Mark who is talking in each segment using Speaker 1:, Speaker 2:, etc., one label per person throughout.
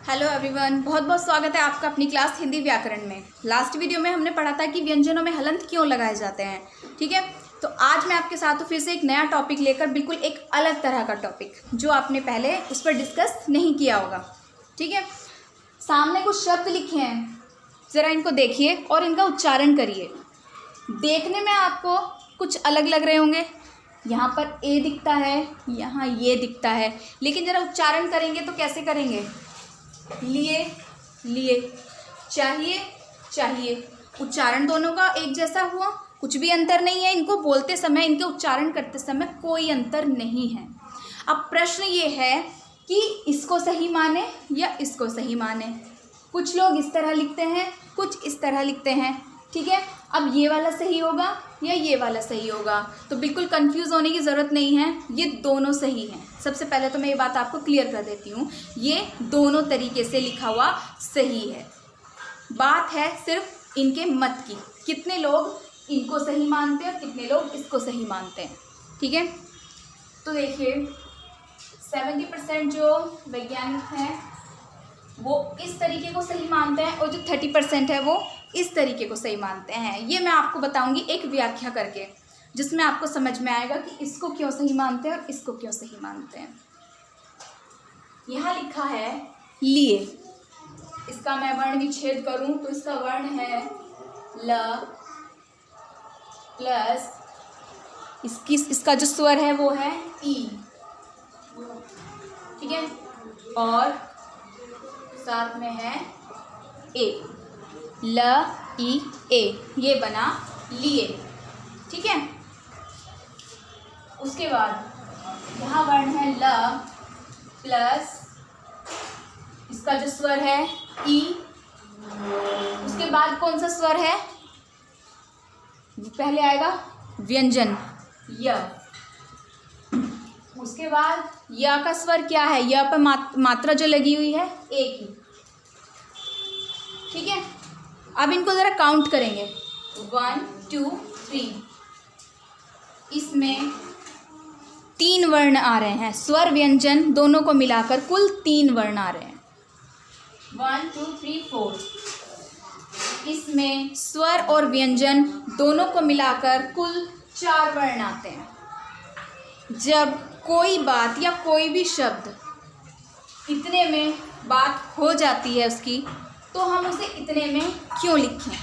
Speaker 1: Hello everyone, बहुत बहुत स्वागत है आपका अपनी क्लास हिंदी व्याकरण में। लास्ट वीडियो में हमने पढ़ा था कि व्यंजनों में हलंत क्यों लगाए जाते हैं। ठीक है, तो आज मैं आपके साथ फिर से एक नया टॉपिक लेकर, बिल्कुल एक अलग तरह का टॉपिक जो आपने पहले उस पर डिस्कस नहीं किया होगा। ठीक है, सामने कुछ शब्द लिखे हैं, ज़रा इनको देखिए और इनका उच्चारण करिए। देखने में आपको कुछ अलग लग रहे होंगे, यहाँ पर ए दिखता है, यहाँ ये दिखता है, लेकिन ज़रा उच्चारण करेंगे तो कैसे करेंगे? लिए, लिए, चाहिए, चाहिए। उच्चारण दोनों का एक जैसा हुआ, कुछ भी अंतर नहीं है। इनको बोलते समय, इनके उच्चारण करते समय कोई अंतर नहीं है। अब प्रश्न ये है कि इसको सही माने या इसको सही माने। कुछ लोग इस तरह लिखते हैं, कुछ इस तरह लिखते हैं। ठीक है, अब ये वाला सही होगा या ये वाला सही होगा, तो बिल्कुल कंफ्यूज होने की ज़रूरत नहीं है, ये दोनों सही हैं। सबसे पहले तो मैं ये बात आपको क्लियर कर देती हूँ, ये दोनों तरीके से लिखा हुआ सही है। बात है सिर्फ इनके मत की, कितने लोग इनको सही मानते हैं और कितने लोग इसको सही मानते हैं। ठीक है, तो देखिए 70% जो वैज्ञानिक हैं वो इस तरीके को सही मानते हैं और जो 30% है वो इस तरीके को सही मानते हैं। ये मैं आपको बताऊंगी एक व्याख्या करके, जिसमें आपको समझ में आएगा कि इसको क्यों सही मानते हैं और इसको क्यों सही मानते हैं। यहाँ लिखा है लिए, इसका मैं वर्ण विच्छेद करूं तो इसका वर्ण है ल प्लस इसका जो स्वर है वो है ई। ठीक है, और साथ में है ए, ल ई ए, ये बना लिए। ठीक है, उसके बाद यहाँ वर्ण है ल प्लस इसका जो स्वर है ई। उसके बाद कौन सा स्वर है? पहले आएगा व्यंजन य। उसके बाद य का स्वर क्या है? य पर मात्रा जो लगी हुई है ए की। ठीक है, अब इनको ज़रा काउंट करेंगे 1 2 3। इसमें 3 वर्ण आ रहे हैं, स्वर व्यंजन दोनों को मिलाकर कुल 3 वर्ण आ रहे हैं। 1 2 3 4। इसमें स्वर और व्यंजन दोनों को मिलाकर कुल 4 वर्ण आते हैं। जब कोई बात या कोई भी शब्द इतने में बात हो जाती है उसकी, तो हम उसे इतने में क्यों लिखें?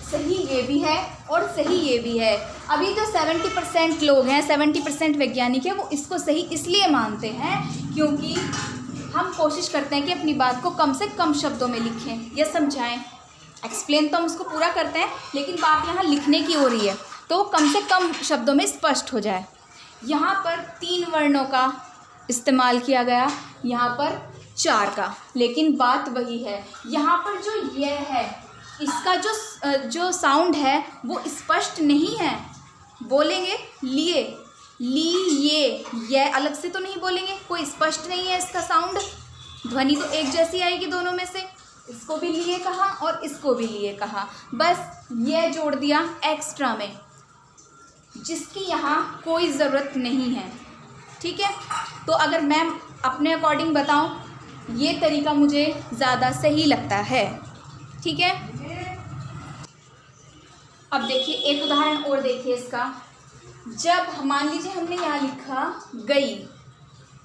Speaker 1: सही ये भी है और सही ये भी है। अभी जो 70% लोग हैं, 70% वैज्ञानिक हैं, वो इसको सही इसलिए मानते हैं क्योंकि हम कोशिश करते हैं कि अपनी बात को कम से कम शब्दों में लिखें या समझाएं। एक्सप्लेन तो हम उसको पूरा करते हैं, लेकिन बात यहाँ लिखने की हो रही है तो कम से कम शब्दों में स्पष्ट हो जाए। यहाँ पर 3 वर्णों का इस्तेमाल किया गया, यहाँ पर 4 का, लेकिन बात वही है। यहाँ पर जो ये है, इसका जो साउंड है वो स्पष्ट नहीं है। बोलेंगे लिए, ये अलग से तो नहीं बोलेंगे, कोई स्पष्ट नहीं है इसका साउंड। ध्वनि तो एक जैसी आएगी दोनों में से। इसको भी लिए कहा और इसको भी लिए कहा, बस ये जोड़ दिया एक्स्ट्रा में, जिसकी यहाँ कोई ज़रूरत नहीं है। ठीक है, तो अगर मैं अपने अकॉर्डिंग बताऊं, ये तरीका मुझे ज़्यादा सही लगता है। ठीक है, अब देखिए एक उदाहरण और देखिए इसका। जब मान लीजिए हमने यहाँ लिखा गई,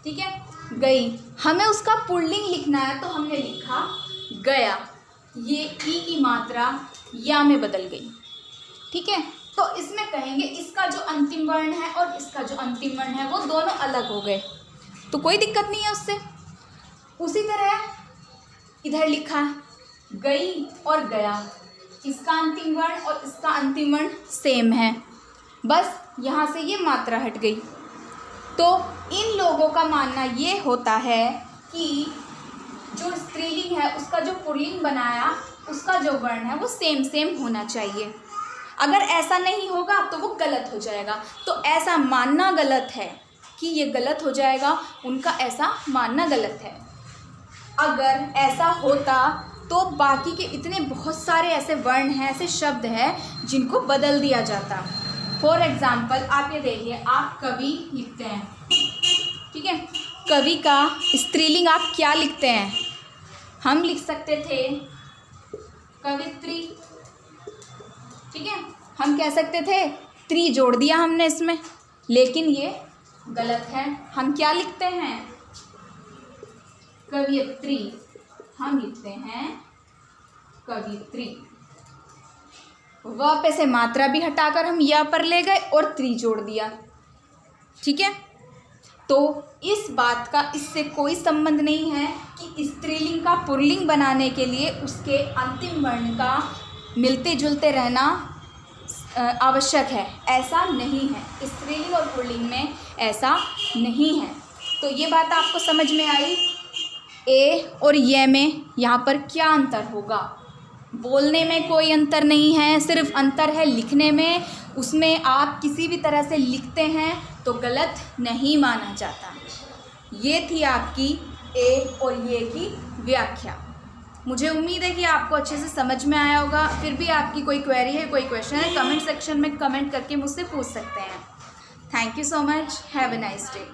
Speaker 1: ठीक है, गई, हमें उसका पुल्लिंग लिखना है तो हमने लिखा गया। ये ई की मात्रा या में बदल गई। ठीक है, तो इसमें कहेंगे इसका जो अंतिम वर्ण है और इसका जो अंतिम वर्ण है वो दोनों अलग हो गए, तो कोई दिक्कत नहीं है उससे। उसी तरह इधर लिखा गई और गया, इसका अंतिम वर्ण और इसका अंतिम वर्ण सेम है, बस यहाँ से ये मात्रा हट गई। तो इन लोगों का मानना ये होता है कि जो स्त्रीलिंग है उसका जो पुल्लिंग बनाया, उसका जो वर्ण है वो सेम होना चाहिए। अगर ऐसा नहीं होगा तो वो गलत हो जाएगा। तो ऐसा मानना गलत है कि ये गलत हो जाएगा, उनका ऐसा मानना गलत है। अगर ऐसा होता तो बाकी के इतने बहुत सारे ऐसे वर्ण हैं, ऐसे शब्द हैं जिनको बदल दिया जाता। फॉर एग्ज़ाम्पल आप ये देखिए, आप कवि लिखते हैं, ठीक है, कवि का स्त्रीलिंग आप क्या लिखते हैं? हम लिख सकते थे कवित्री, ठीक है, हम कह सकते थे त्री जोड़ दिया हमने इसमें, लेकिन ये गलत है। हम क्या लिखते हैं, कवियत्री, हम लिखते हैं कवित्री। व पे से मात्रा भी हटाकर हम या पर ले गए और त्री जोड़ दिया, ठीक है। तो इस बात का इससे कोई संबंध नहीं है कि स्त्रीलिंग का पुल्लिंग बनाने के लिए उसके अंतिम वर्ण का मिलते जुलते रहना आवश्यक है, ऐसा नहीं है। स्त्रीलिंग और पुल्लिंग में ऐसा नहीं है। तो ये बात आपको समझ में आई। ए और ये में यहाँ पर क्या अंतर होगा, बोलने में कोई अंतर नहीं है, सिर्फ अंतर है लिखने में। उसमें आप किसी भी तरह से लिखते हैं तो गलत नहीं माना जाता। ये थी आपकी ए और ये की व्याख्या। मुझे उम्मीद है कि आपको अच्छे से समझ में आया होगा। फिर भी आपकी कोई क्वेरी है, कोई क्वेश्चन है, कमेंट सेक्शन में कमेंट करके मुझसे पूछ सकते हैं। Thank you so much, have a nice day.